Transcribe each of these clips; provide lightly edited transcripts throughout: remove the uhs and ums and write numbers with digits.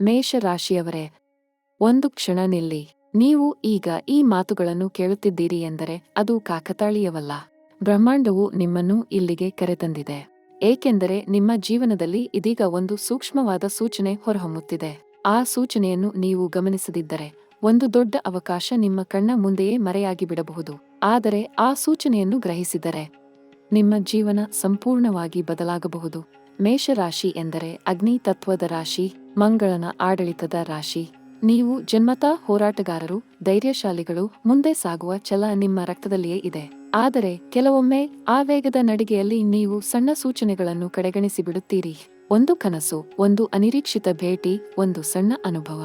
ಮೇಷರಾಶಿಯವರೇ, ಒಂದು ಕ್ಷಣ ನಿಲ್ಲಿ. ನೀವು ಈಗ ಈ ಮಾತುಗಳನ್ನು ಕೇಳುತ್ತಿದ್ದೀರಿ ಎಂದರೆ ಅದು ಕಾಕತಾಳೀಯವಲ್ಲ. ಬ್ರಹ್ಮಾಂಡವು ನಿಮ್ಮನ್ನು ಇಲ್ಲಿಗೆ ಕರೆತಂದಿದೆ. ಏಕೆಂದರೆ ನಿಮ್ಮ ಜೀವನದಲ್ಲಿ ಇದೀಗ ಒಂದು ಸೂಕ್ಷ್ಮವಾದ ಸೂಚನೆ ಹೊರಹೊಮ್ಮುತ್ತಿದೆ. ಆ ಸೂಚನೆಯನ್ನು ನೀವು ಗಮನಿಸದಿದ್ದರೆ ಒಂದು ದೊಡ್ಡ ಅವಕಾಶ ನಿಮ್ಮ ಕಣ್ಣ ಮುಂದೆಯೇ ಮರೆಯಾಗಿ ಬಿಡಬಹುದು. ಆದರೆ ಆ ಸೂಚನೆಯನ್ನು ಗ್ರಹಿಸಿದರೆ ನಿಮ್ಮ ಜೀವನ ಸಂಪೂರ್ಣವಾಗಿ ಬದಲಾಗಬಹುದು. ಮೇಷರಾಶಿ ಎಂದರೆ ಅಗ್ನಿ ತತ್ವದ ರಾಶಿ, ಮಂಗಳನ ಆಡಳಿತದ ರಾಶಿ. ನೀವು ಜನ್ಮತಾ ಹೋರಾಟಗಾರರು, ಧೈರ್ಯಶಾಲಿಗಳು, ಮುಂದೆ ಸಾಗುವ ಛಲ ನಿಮ್ಮ ರಕ್ತದಲ್ಲಿಯೇ ಇದೆ. ಆದರೆ ಕೆಲವೊಮ್ಮೆ ಆ ವೇಗದ ನಡಿಗೆಯಲ್ಲಿ ನೀವು ಸಣ್ಣ ಸೂಚನೆಗಳನ್ನು ಕಡೆಗಣಿಸಿ ಬಿಡುತ್ತೀರಿ. ಒಂದು ಕನಸು, ಒಂದು ಅನಿರೀಕ್ಷಿತ ಭೇಟಿ, ಒಂದು ಸಣ್ಣ ಅನುಭವ.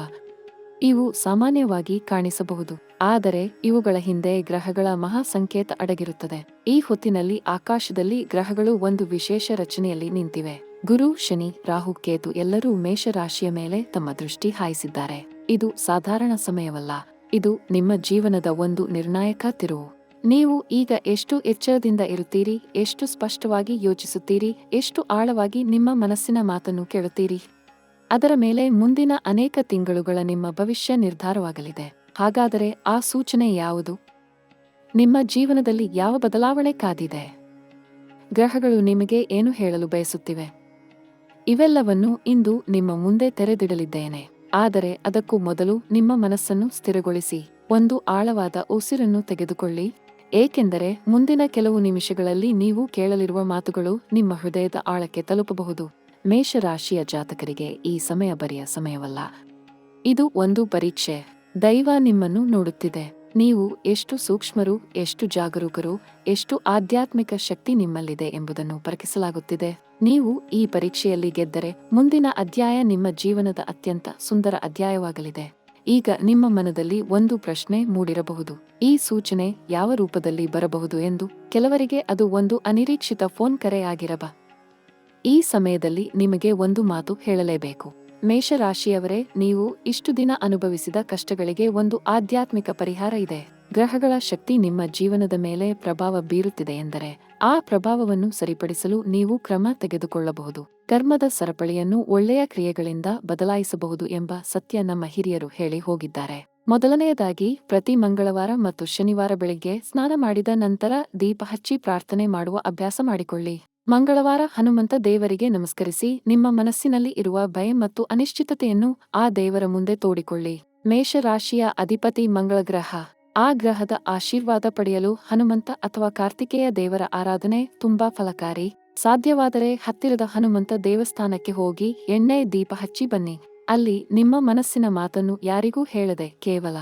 ಇವು ಸಾಮಾನ್ಯವಾಗಿ ಕಾಣಿಸಬಹುದು, ಆದರೆ ಇವುಗಳ ಹಿಂದೆ ಗ್ರಹಗಳ ಮಹಾ ಸಂಕೇತ ಅಡಗಿರುತ್ತದೆ. ಈ ಹೊತ್ತಿನಲ್ಲಿ ಆಕಾಶದಲ್ಲಿ ಗ್ರಹಗಳು ಒಂದು ವಿಶೇಷ ರಚನೆಯಲ್ಲಿ ನಿಂತಿವೆ. ಗುರು, ಶನಿ, ರಾಹು, ಕೇತು ಎಲ್ಲರೂ ಮೇಷರಾಶಿಯ ಮೇಲೆ ತಮ್ಮ ದೃಷ್ಟಿ ಹಾಯಿಸಿದ್ದಾರೆ. ಇದು ಸಾಧಾರಣ ಸಮಯವಲ್ಲ, ಇದು ನಿಮ್ಮ ಜೀವನದ ಒಂದು ನಿರ್ಣಾಯಕ ತಿರುವು. ನೀವು ಈಗ ಎಷ್ಟು ಎಚ್ಚರದಿಂದ ಇರುತ್ತೀರಿ, ಎಷ್ಟು ಸ್ಪಷ್ಟವಾಗಿ ಯೋಚಿಸುತ್ತೀರಿ, ಎಷ್ಟು ಆಳವಾಗಿ ನಿಮ್ಮ ಮನಸ್ಸಿನ ಮಾತನ್ನು ಕೇಳುತ್ತೀರಿ, ಅದರ ಮೇಲೆ ಮುಂದಿನ ಅನೇಕ ತಿಂಗಳುಗಳ ನಿಮ್ಮ ಭವಿಷ್ಯ ನಿರ್ಧಾರವಾಗಲಿದೆ. ಹಾಗಾದರೆ ಆ ಸೂಚನೆ ಯಾವುದು? ನಿಮ್ಮ ಜೀವನದಲ್ಲಿ ಯಾವ ಬದಲಾವಣೆ ಕಾದಿದೆ? ಗ್ರಹಗಳು ನಿಮಗೆ ಏನು ಹೇಳಲು ಬಯಸುತ್ತಿವೆ? ಇವೆಲ್ಲವನ್ನು ಇಂದು ನಿಮ್ಮ ಮುಂದೆ ತೆರೆದಿಡಲಿದ್ದೇನೆ. ಆದರೆ ಅದಕ್ಕೂ ಮೊದಲು ನಿಮ್ಮ ಮನಸ್ಸನ್ನು ಸ್ಥಿರಗೊಳಿಸಿ ಒಂದು ಆಳವಾದ ಉಸಿರನ್ನು ತೆಗೆದುಕೊಳ್ಳಿ. ಏಕೆಂದರೆ ಮುಂದಿನ ಕೆಲವು ನಿಮಿಷಗಳಲ್ಲಿ ನೀವು ಕೇಳಲಿರುವ ಮಾತುಗಳು ನಿಮ್ಮ ಹೃದಯದ ಆಳಕ್ಕೆ ತಲುಪಬಹುದು. ಮೇಷರಾಶಿಯ ಜಾತಕರಿಗೆ ಈ ಸಮಯ ಬರಿಯ ಸಮಯವಲ್ಲ. ಇದು ಒಂದು ಪರೀಕ್ಷೆ. ದೈವ ನಿಮ್ಮನ್ನು ನೋಡುತ್ತಿದೆ. ನೀವು ಎಷ್ಟು ಸೂಕ್ಷ್ಮರು, ಎಷ್ಟು ಜಾಗರೂಕರು, ಎಷ್ಟು ಆಧ್ಯಾತ್ಮಿಕ ಶಕ್ತಿ ನಿಮ್ಮಲ್ಲಿದೆ ಎಂಬುದನ್ನು ಪರೀಕ್ಷಿಸಲಾಗುತ್ತಿದೆ. ನೀವು ಈ ಪರೀಕ್ಷೆಯಲ್ಲಿ ಗೆದ್ದರೆ ಮುಂದಿನ ಅಧ್ಯಾಯ ನಿಮ್ಮ ಜೀವನದ ಅತ್ಯಂತ ಸುಂದರ ಅಧ್ಯಾಯವಾಗಲಿದೆ. ಈಗ ನಿಮ್ಮ ಮನದಲ್ಲಿ ಒಂದು ಪ್ರಶ್ನೆ ಮೂಡಿರಬಹುದು. ಈ ಸೂಚನೆ ಯಾವ ರೂಪದಲ್ಲಿ ಬರಬಹುದು ಎಂದು. ಕೆಲವರಿಗೆ ಅದು ಒಂದು ಅನಿರೀಕ್ಷಿತ ಫೋನ್ ಕರೆ ಆಗಿರಬಹುದು. ಈ ಸಮಯದಲ್ಲಿ ನಿಮಗೆ ಒಂದು ಮಾತು ಹೇಳಲೇಬೇಕು. ಮೇಷರಾಶಿಯವರೇ, ನೀವು ಇಷ್ಟು ದಿನ ಅನುಭವಿಸಿದ ಕಷ್ಟಗಳಿಗೆ ಒಂದು ಆಧ್ಯಾತ್ಮಿಕ ಪರಿಹಾರ ಇದೆ. ಗ್ರಹಗಳ ಶಕ್ತಿ ನಿಮ್ಮ ಜೀವನದ ಮೇಲೆ ಪ್ರಭಾವ ಬೀರುತ್ತಿದೆ ಎಂದರೆ ಆ ಪ್ರಭಾವವನ್ನು ಸರಿಪಡಿಸಲು ನೀವು ಕ್ರಮ ತೆಗೆದುಕೊಳ್ಳಬಹುದು. ಕರ್ಮದ ಸರಪಳಿಯನ್ನು ಒಳ್ಳೆಯ ಕ್ರಿಯೆಗಳಿಂದ ಬದಲಾಯಿಸಬಹುದು ಎಂಬ ಸತ್ಯ ನಮ್ಮ ಹಿರಿಯರು ಹೇಳಿ ಹೋಗಿದ್ದಾರೆ. ಮೊದಲನೆಯದಾಗಿ, ಪ್ರತಿ ಮಂಗಳವಾರ ಮತ್ತು ಶನಿವಾರ ಬೆಳಿಗ್ಗೆ ಸ್ನಾನ ಮಾಡಿದ ನಂತರ ದೀಪ ಹಚ್ಚಿ ಪ್ರಾರ್ಥನೆ ಮಾಡುವ ಅಭ್ಯಾಸ ಮಾಡಿಕೊಳ್ಳಿ. ಮಂಗಳವಾರ ಹನುಮಂತ ದೇವರಿಗೆ ನಮಸ್ಕರಿಸಿ ನಿಮ್ಮ ಮನಸ್ಸಿನಲ್ಲಿ ಇರುವ ಭಯ ಮತ್ತು ಅನಿಶ್ಚಿತತೆಯನ್ನು ಆ ದೇವರ ಮುಂದೆ ತೋಡಿಕೊಳ್ಳಿ. ಮೇಷರಾಶಿಯ ಅಧಿಪತಿ ಮಂಗಳ ಗ್ರಹ. ಆ ಗ್ರಹದ ಆಶೀರ್ವಾದ ಪಡೆಯಲು ಹನುಮಂತ ಅಥವಾ ಕಾರ್ತಿಕೇಯ ದೇವರ ಆರಾಧನೆ ತುಂಬಾ ಫಲಕಾರಿ. ಸಾಧ್ಯವಾದರೆ ಹತ್ತಿರದ ಹನುಮಂತ ದೇವಸ್ಥಾನಕ್ಕೆ ಹೋಗಿ ಎಣ್ಣೆ ದೀಪ ಹಚ್ಚಿ ಬನ್ನಿ. ಅಲ್ಲಿ ನಿಮ್ಮ ಮನಸ್ಸಿನ ಮಾತನ್ನು ಯಾರಿಗೂ ಹೇಳದೆ ಕೇವಲ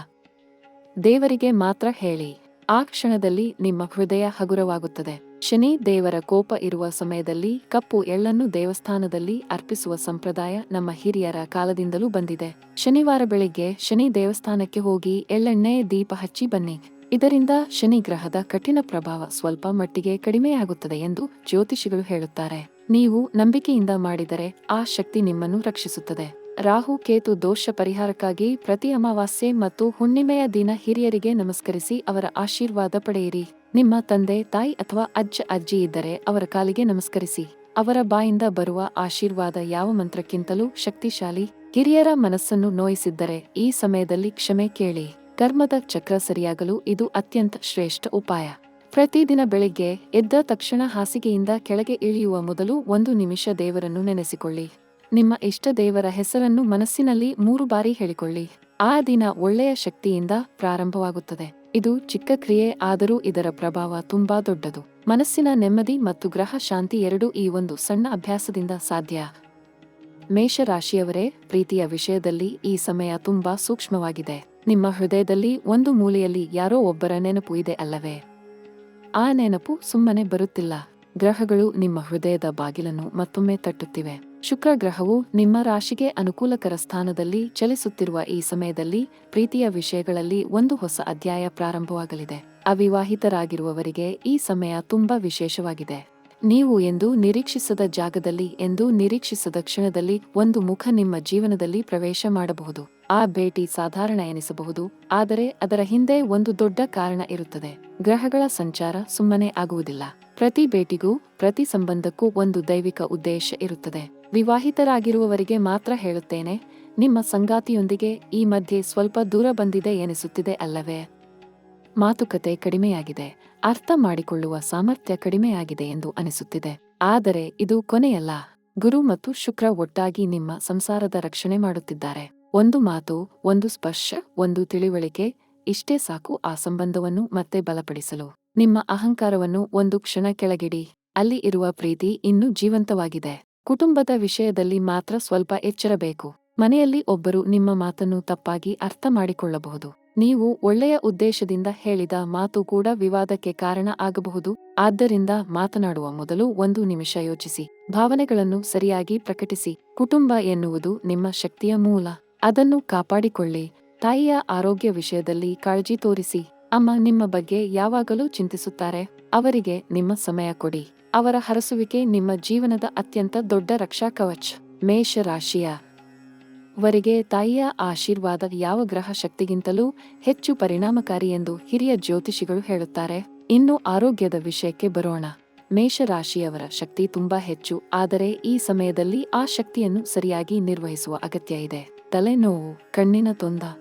ದೇವರಿಗೆ ಮಾತ್ರ ಹೇಳಿ. ಆ ಕ್ಷಣದಲ್ಲಿ ನಿಮ್ಮ ಹೃದಯ ಹಗುರವಾಗುತ್ತದೆ. ಶನಿ ದೇವರ ಕೋಪ ಇರುವ ಸಮಯದಲ್ಲಿ ಕಪ್ಪು ಎಳ್ಳನ್ನು ದೇವಸ್ಥಾನದಲ್ಲಿ ಅರ್ಪಿಸುವ ಸಂಪ್ರದಾಯ ನಮ್ಮ ಹಿರಿಯರ ಕಾಲದಿಂದಲೂ ಬಂದಿದೆ. ಶನಿವಾರ ಬೆಳಿಗ್ಗೆ ಶನಿ ದೇವಸ್ಥಾನಕ್ಕೆ ಹೋಗಿ ಎಳ್ಳೆಣ್ಣೆ ದೀಪ ಹಚ್ಚಿ ಬನ್ನಿ. ಇದರಿಂದ ಶನಿ ಗ್ರಹದ ಕಠಿಣ ಪ್ರಭಾವ ಸ್ವಲ್ಪ ಮಟ್ಟಿಗೆ ಕಡಿಮೆಯಾಗುತ್ತದೆ ಎಂದು ಜ್ಯೋತಿಷಿಗಳು ಹೇಳುತ್ತಾರೆ. ನೀವು ನಂಬಿಕೆಯಿಂದ ಮಾಡಿದರೆ ಆ ಶಕ್ತಿ ನಿಮ್ಮನ್ನು ರಕ್ಷಿಸುತ್ತದೆ. ರಾಹು ಕೇತು ದೋಷ ಪರಿಹಾರಕ್ಕಾಗಿ ಪ್ರತಿ ಅಮಾವಾಸ್ಯೆ ಮತ್ತು ಹುಣ್ಣಿಮೆಯ ದಿನ ಹಿರಿಯರಿಗೆ ನಮಸ್ಕರಿಸಿ ಅವರ ಆಶೀರ್ವಾದ ಪಡೆಯಿರಿ. ನಿಮ್ಮ ತಂದೆ ತಾಯಿ ಅಥವಾ ಅಜ್ಜ ಅಜ್ಜಿ ಇದ್ದರೆ ಅವರ ಕಾಲಿಗೆ ನಮಸ್ಕರಿಸಿ. ಅವರ ಬಾಯಿಂದ ಬರುವ ಆಶೀರ್ವಾದ ಯಾವ ಮಂತ್ರಕ್ಕಿಂತಲೂ ಶಕ್ತಿಶಾಲಿ. ಹಿರಿಯರ ಮನಸ್ಸನ್ನು ನೋಯಿಸಿದ್ದರೆ ಈ ಸಮಯದಲ್ಲಿ ಕ್ಷಮೆ ಕೇಳಿ. ಕರ್ಮದ ಚಕ್ರ ಸರಿಯಾಗಲು ಇದು ಅತ್ಯಂತ ಶ್ರೇಷ್ಠ ಉಪಾಯ. ಪ್ರತಿದಿನ ಬೆಳಿಗ್ಗೆ ಎದ್ದ ತಕ್ಷಣ ಹಾಸಿಗೆಯಿಂದ ಕೆಳಗೆ ಇಳಿಯುವ ಮೊದಲು 1 ನಿಮಿಷ ದೇವರನ್ನು ನೆನೆಸಿಕೊಳ್ಳಿ. ನಿಮ್ಮ ಇಷ್ಟ ದೇವರ ಹೆಸರನ್ನು ಮನಸ್ಸಿನಲ್ಲಿ 3 ಬಾರಿ ಹೇಳಿಕೊಳ್ಳಿ. ಆ ದಿನ ಒಳ್ಳೆಯ ಶಕ್ತಿಯಿಂದ ಪ್ರಾರಂಭವಾಗುತ್ತದೆ. ಇದು ಚಿಕ್ಕ ಕ್ರಿಯೆ, ಆದರೂ ಇದರ ಪ್ರಭಾವ ತುಂಬಾ ದೊಡ್ಡದು. ಮನಸ್ಸಿನ ನೆಮ್ಮದಿ ಮತ್ತು ಗ್ರಹ ಶಾಂತಿ ಎರಡೂ ಈ ಒಂದು ಸಣ್ಣ ಅಭ್ಯಾಸದಿಂದ ಸಾಧ್ಯ. ಮೇಷರಾಶಿಯವರೇ, ಪ್ರೀತಿಯ ವಿಷಯದಲ್ಲಿ ಈ ಸಮಯ ತುಂಬಾ ಸೂಕ್ಷ್ಮವಾಗಿದೆ. ನಿಮ್ಮ ಹೃದಯದಲ್ಲಿ ಒಂದು ಮೂಲೆಯಲ್ಲಿ ಯಾರೋ ಒಬ್ಬರ ನೆನಪು ಇದೆ ಅಲ್ಲವೇ? ಆ ನೆನಪು ಸುಮ್ಮನೆ ಬರುತ್ತಿಲ್ಲ. ಗ್ರಹಗಳು ನಿಮ್ಮ ಹೃದಯದ ಬಾಗಿಲನ್ನು ಮತ್ತೊಮ್ಮೆ ತಟ್ಟುತ್ತಿವೆ. ಶುಕ್ರ ಗ್ರಹವು ನಿಮ್ಮ ರಾಶಿಗೆ ಅನುಕೂಲಕರ ಸ್ಥಾನದಲ್ಲಿ ಚಲಿಸುತ್ತಿರುವ ಈ ಸಮಯದಲ್ಲಿ ಪ್ರೀತಿಯ ವಿಷಯಗಳಲ್ಲಿ ಒಂದು ಹೊಸ ಅಧ್ಯಾಯ ಪ್ರಾರಂಭವಾಗಲಿದೆ. ಅವಿವಾಹಿತರಾಗಿರುವವರಿಗೆ ಈ ಸಮಯ ತುಂಬಾ ವಿಶೇಷವಾಗಿದೆ. ನೀವು ಎಂದು ನಿರೀಕ್ಷಿಸದ ಜಾಗದಲ್ಲಿ, ಎಂದು ನಿರೀಕ್ಷಿಸದ ಕ್ಷಣದಲ್ಲಿ ಒಂದು ಮುಖ ನಿಮ್ಮ ಜೀವನದಲ್ಲಿ ಪ್ರವೇಶ ಮಾಡಬಹುದು. ಆ ಭೇಟಿ ಸಾಧಾರಣ ಎನಿಸಬಹುದು, ಆದರೆ ಅದರ ಹಿಂದೆ ಒಂದು ದೊಡ್ಡ ಕಾರಣ ಇರುತ್ತದೆ. ಗ್ರಹಗಳ ಸಂಚಾರ ಸುಮ್ಮನೆ ಆಗುವುದಿಲ್ಲ. ಪ್ರತಿ ಭೇಟಿಗೂ, ಪ್ರತಿ ಸಂಬಂಧಕ್ಕೂ ಒಂದು ದೈವಿಕ ಉದ್ದೇಶ ಇರುತ್ತದೆ. ವಿವಾಹಿತರಾಗಿರುವವರಿಗೆ ಮಾತ್ರ ಹೇಳುತ್ತೇನೆ, ನಿಮ್ಮ ಸಂಗಾತಿಯೊಂದಿಗೆ ಈ ಮಧ್ಯೆ ಸ್ವಲ್ಪ ದೂರ ಬಂದಿದೆ ಎನಿಸುತ್ತಿದೆ ಅಲ್ಲವೇ? ಮಾತುಕತೆ ಕಡಿಮೆಯಾಗಿದೆ, ಅರ್ಥ ಮಾಡಿಕೊಳ್ಳುವ ಸಾಮರ್ಥ್ಯ ಕಡಿಮೆಯಾಗಿದೆ ಎಂದು ಅನಿಸುತ್ತಿದೆ. ಆದರೆ ಇದು ಕೊನೆಯಲ್ಲ. ಗುರು ಮತ್ತು ಶುಕ್ರ ಒಟ್ಟಾಗಿ ನಿಮ್ಮ ಸಂಸಾರದ ರಕ್ಷಣೆ ಮಾಡುತ್ತಿದ್ದಾರೆ. ಒಂದು ಮಾತು, ಒಂದು ಸ್ಪರ್ಶ, ಒಂದು ತಿಳಿವಳಿಕೆ, ಇಷ್ಟೇ ಸಾಕು ಆ ಸಂಬಂಧವನ್ನು ಮತ್ತೆ ಬಲಪಡಿಸಲು. ನಿಮ್ಮ ಅಹಂಕಾರವನ್ನು ಒಂದು ಕ್ಷಣ ಕೆಳಗಿಡಿ. ಅಲ್ಲಿ ಇರುವ ಪ್ರೀತಿ ಇನ್ನೂ ಜೀವಂತವಾಗಿದೆ. ಕುಟುಂಬದ ವಿಷಯದಲ್ಲಿ ಮಾತ್ರ ಸ್ವಲ್ಪ ಎಚ್ಚರಬೇಕು. ಮನೆಯಲ್ಲಿ ಒಬ್ಬರು ನಿಮ್ಮ ಮಾತನ್ನು ತಪ್ಪಾಗಿ ಅರ್ಥ ಮಾಡಿಕೊಳ್ಳಬಹುದು. ನೀವು ಒಳ್ಳೆಯ ಉದ್ದೇಶದಿಂದ ಹೇಳಿದ ಮಾತು ಕೂಡ ವಿವಾದಕ್ಕೆ ಕಾರಣ ಆಗಬಹುದು. ಆದ್ದರಿಂದ ಮಾತನಾಡುವ ಮೊದಲು 1 ನಿಮಿಷ ಯೋಚಿಸಿ. ಭಾವನೆಗಳನ್ನು ಸರಿಯಾಗಿ ಪ್ರಕಟಿಸಿ. ಕುಟುಂಬ ಎನ್ನುವುದು ನಿಮ್ಮ ಶಕ್ತಿಯ ಮೂಲ. ಅದನ್ನು ಕಾಪಾಡಿಕೊಳ್ಳಿ. ತಾಯಿಯ ಆರೋಗ್ಯ ವಿಷಯದಲ್ಲಿ ಕಾಳಜಿ ತೋರಿಸಿ. ಅಮ್ಮ ನಿಮ್ಮ ಬಗ್ಗೆ ಯಾವಾಗಲೂ ಚಿಂತಿಸುತ್ತಾರೆ. ಅವರಿಗೆ ನಿಮ್ಮ ಸಮಯ ಕೊಡಿ. ಅವರ ಹರಸುವಿಕೆ ನಿಮ್ಮ ಜೀವನದ ಅತ್ಯಂತ ದೊಡ್ಡ ರಕ್ಷಾ ಕವಚ. ಮೇಷ ರಾಶಿಯ ವರಿಗೆ ತಾಯಿಯ ಆಶೀರ್ವಾದ ಯಾವ ಗ್ರಹ ಶಕ್ತಿಗಿಂತಲೂ ಹೆಚ್ಚು ಪರಿಣಾಮಕಾರಿ ಎಂದು ಹಿರಿಯ ಜ್ಯೋತಿಷಿಗಳು ಹೇಳುತ್ತಾರೆ. ಇನ್ನು ಆರೋಗ್ಯದ ವಿಷಯಕ್ಕೆ ಬರೋಣ. ಮೇಷರಾಶಿಯವರ ಶಕ್ತಿ ತುಂಬಾ ಹೆಚ್ಚು, ಆದರೆ ಈ ಸಮಯದಲ್ಲಿ ಆ ಶಕ್ತಿಯನ್ನು ಸರಿಯಾಗಿ ನಿರ್ವಹಿಸುವ ಅಗತ್ಯ ಇದೆ. ತಲೆನೋವು, ಕಣ್ಣಿನ ತೊಂದರೆ,